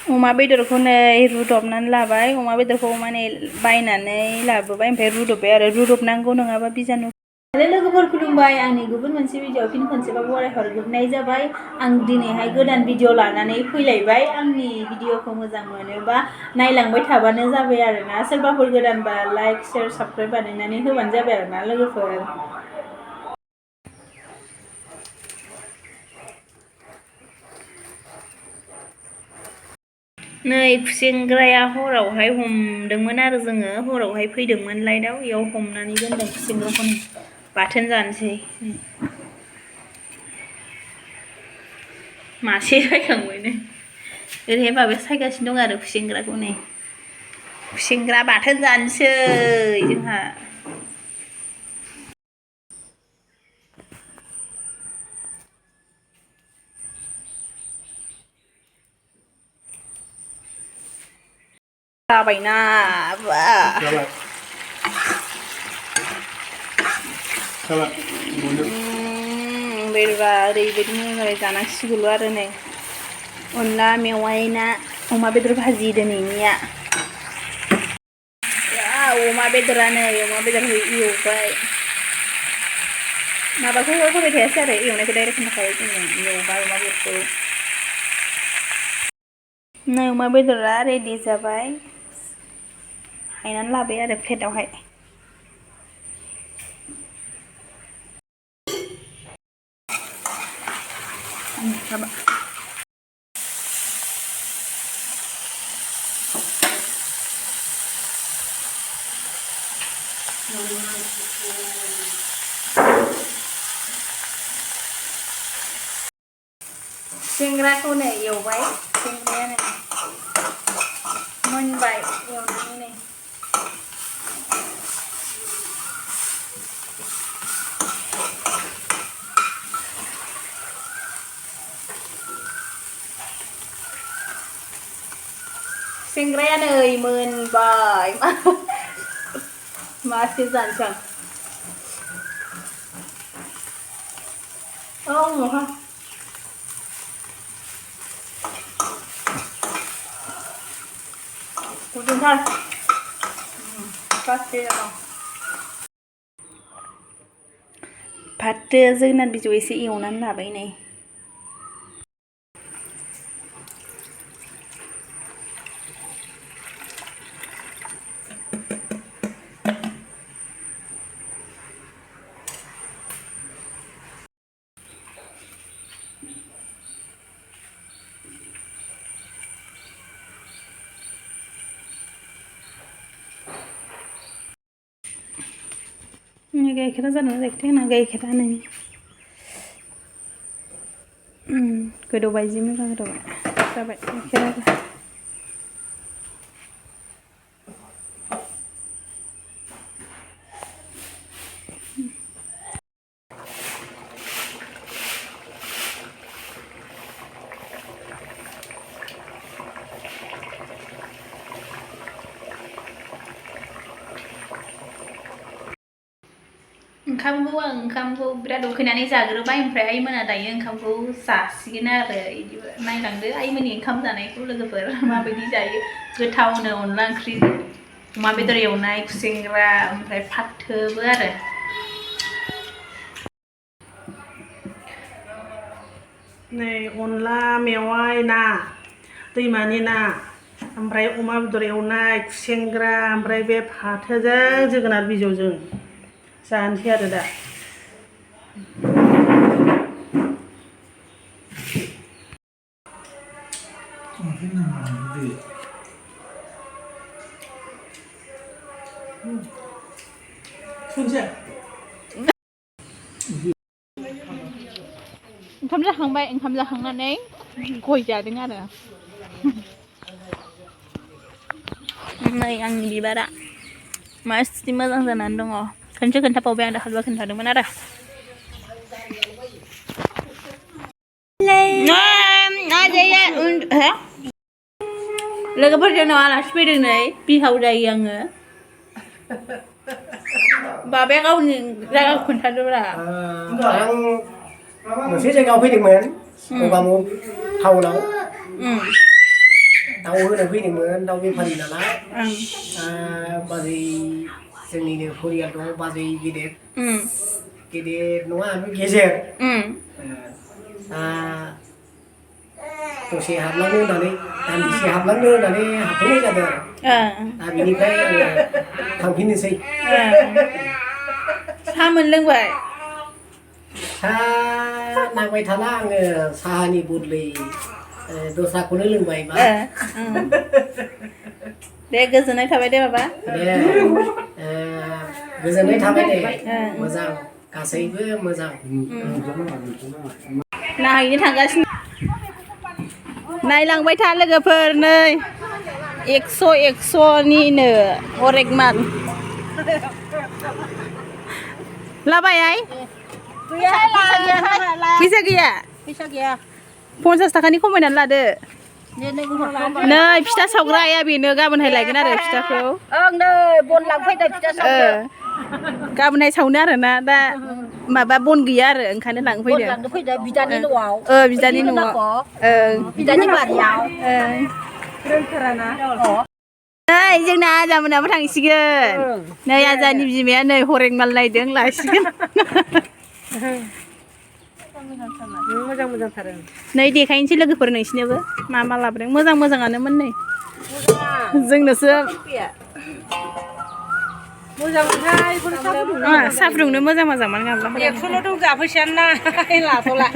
अमा बेदरखौनो रुदबनानै लाबाय अमा बेदरखौ माने बायनानै लाबोबाय ओमफ्राय रुदबबाय आरो रुदबनांगौ नङाबा बिजानु लोगोफोर खुलुमबाय आंनि गुबुन मोनसे भिडिअ फिन खनसेबाबो बरायहरजोबनाय जाबाय आं दिनैहाय गोदान भिडिअ लानानै फैलायबाय आंनि भिडिअखौ मोजां मोनोबा नायलांबाय थाबानो जाबाय आरोना सोरबाफोर गोदानबा लाइक शेयार साबस्क्राइब बानायनानै होबानो जाबाय आरोना लोगोफोर नै खुसेंग्राया हरावहाय हमदोंमोन आरो जोङो हरावहाय फैदोंमोन लाइटआव इयाव हमनानै दोनदों खुसेंग्राखौनो बाथोन जानोसै मासे सायखांबायनो ओरैहाय माबाया सायगासिनो दं आरो खुसेंग्राखौ नै खुसेंग्रा बाथोन जानोसै जोंहा जाबायना बा बेरबा ओरैबायदि मोजां जाबाय जानांसिगौल' आरो नै अनला मेवाइ ना अमा बेदर भाजि दिनैनिया अमा बेदरानो अमा बेदरखौ एवबाय माबाखौ होबाय थायासै आरो एवनायखौ डाइरेक्ट होखाबाय जोङो एवबाय अमा बेदरखौ नै अमा बेदरा रेडि जाबाय हायनानै लाबाय आरो प्लेटावहाय खुसेंग्राखौ नै एवबाय खुसेंग्रायानो मोनबाय एवनानै नै खुसेंग्राया नै मोनबाय मासे जानोसै आं औ गुदुंथार फाथो जोगोनार बिजौ एसे एवनानै लाबाय नै गाइखेरा जादोंना जायाखैथाय आंना गाइखेरा नै गोदौबाय जि मोजां गोदौबाय जाबाय गाइखेराबो ओंखामखौ बिराद उखैनानै जाग्रोबाय ओमफ्राय आइमोना दायो ओंखामखौ जासिगोन आरो इदि नायलांदो आइमोननि ओंखाम जानायखौ लोगोफोर माबायदि जायो गोथावनो अनला ओंख्रि अमा बेदर एवनाय खुसेंग्रा ओमफ्राय फाथोबो आरो नै अनला मेवाइ ना दैमानि ना ओमफ्राय अमा बेदर एवनाय खुसेंग्रा ओमफ्राय बे फाथोजों जोगोनार बिजौजों जानोसै आरो दा ओंखाम जाखांबाय ओंखाम जाखांनानै गय जादों आरो नै आंनि बिबारा मासि मोजां जानानै दङ खनसे खोन्थाबावबाय आं दाखालिबो खोन्थादोंमोन आरो लोगोफोरजों आलासि फैदों नै बिहाव जायो आङो बाबाया गावनि जायगाखौ खोन्थादोब्रा मोनसे जायगायाव फैदोंमोन गगामुग टाउनाव दाउ होनो फैदोंमोन दाउ बेफारि नालाय बाजै जोंनिनो फरियाल दं बाजै गेदेर गेदेर नङा गेजेर दसे हाबलांनो होननानै दान्दिसे हाबलांनो होननानै हाबफैनाय जादों आरो दा बेनिफ्राय आङो थांफिननोसै साहा मोनलोंबाय साहा नांबाय थाला आङो साहानि बदलै दस्राखौनो लोंबाय मा दे गोजोननाय थाबाय दे बाबा दे गोजोननाय थाबाय दे मोजां गासैबो मोजां नायहैनो थांगासिनो नायलांबाय था लोगोफोर नै 100निनो हरेक माल लाबाय आइ फैसा गैया 50 थाखानि खमायनानै लादो नै फिथा सावग्रा आइया बेनो गाबोनहाय लायगोन आरो फिथाखौ ओं नै बन लांफैदो फिथा सावनो गाबोनहाय सावनो आरोना दा माबा बन गैया आरो ओंखायनो लांफैदो बन लांनो फैदो बिदानि न'आव बिदानि न'आव बिदानि बारियाव नै जोंना आजामोनाबो थांसिगोन नै आजानि बिमाया नै हरेक माल नायदों लासिगोन मोजां मोजांथार नै देखायनोसै लोगोफोर नोंसिनोबो मा मा लाबोदों मोजां मोजाङानोमोन नै जोंनोसो साहा फुदुंनो मोजां मोजांमोन गामला 100ल' दं जाफैसायानो ना लाथ'ला